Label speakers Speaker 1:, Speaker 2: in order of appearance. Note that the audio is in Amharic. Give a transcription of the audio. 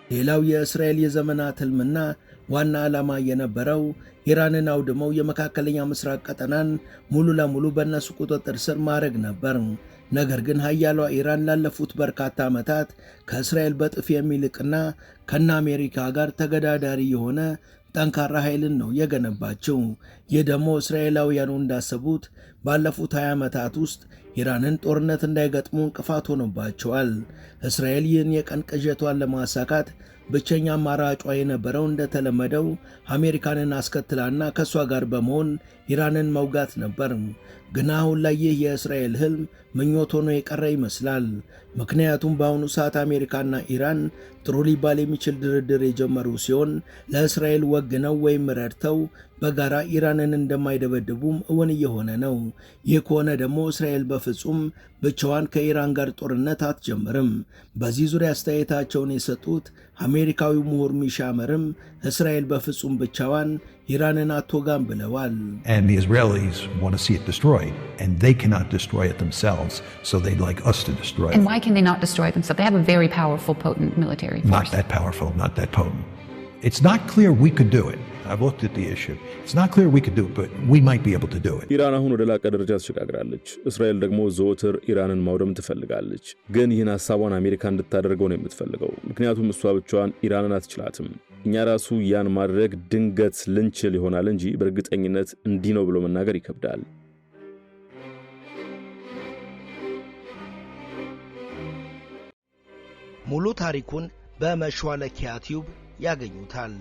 Speaker 1: ሌላው የእስራኤል የዘመናት ህልምና ዋና ዓላማ የነበረው ኢራንን አውድመው የመካከለኛ ምስራቅ ቀጠናን ሙሉ ለሙሉ በእነሱ ቁጥጥር ስር ማድረግ ነበር። ነገር ግን ሀያሏ ኢራን ላለፉት በርካታ ዓመታት ከእስራኤል በጥፍ የሚልቅና ከነ አሜሪካ ጋር ተገዳዳሪ የሆነ ጠንካራ ኃይልን ነው የገነባቸው። ይህ ደግሞ እስራኤላውያኑ እንዳሰቡት ባለፉት 20 ዓመታት ውስጥ ኢራንን ጦርነት እንዳይገጥሙ እንቅፋት ሆኖባቸዋል። እስራኤል ይህን የቀን ቅዠቷን ለማሳካት ብቸኛ አማራጯ የነበረው እንደተለመደው አሜሪካንን አስከትላና ከእሷ ጋር በመሆን ኢራንን መውጋት ነበር። ግን አሁን ላይ ይህ የእስራኤል ህልም ምኞት ሆኖ የቀረ ይመስላል። ምክንያቱም በአሁኑ ሰዓት አሜሪካና ኢራን ጥሩ ሊባል የሚችል ድርድር የጀመሩ ሲሆን ለእስራኤል ወግነው ወይም ረድተው በጋራ ኢራንን እንደማይደበድቡም እውን እየሆነ ነው። ይህ ከሆነ ደግሞ እስራኤል በፍጹም ብቻዋን ከኢራን ጋር ጦርነት አትጀምርም። በዚህ ዙሪያ አስተያየታቸውን የሰጡት አሜሪካዊው ምሁር ሚሻመርም እስራኤል በፍጹም ብቻዋን ኢራንን አትወጋም ብለዋል።
Speaker 2: And the Israelis want to see it destroyed, and they cannot destroy it themselves, so they'd like us to destroy it.
Speaker 3: And why can they not destroy it themselves? They have a very powerful, potent military force.
Speaker 2: Not that powerful, not that potent. It's not clear we could do it. I've looked at the issue. It's not clear we could do it, but we might be able to do it.
Speaker 4: ኢራን አሁን ወደ ላቀ ደረጃ ተሸጋግራለች። እስራኤል ደግሞ ዘወትር ኢራንን ማውደም ትፈልጋለች። ግን ይህን ሐሳቧን አሜሪካ እንድታደርገው ነው የምትፈልገው። ምክንያቱም እሷ ብቻዋን ኢራንን አትችላትም። እኛ ራሱ ያን ማድረግ ድንገት ልንችል ይሆናል እንጂ በእርግጠኝነት እንዲህ ነው ብሎ መናገር ይከብዳል።
Speaker 1: ሙሉ ታሪኩን በመሿለኪያ ቲዩብ ያገኙታል።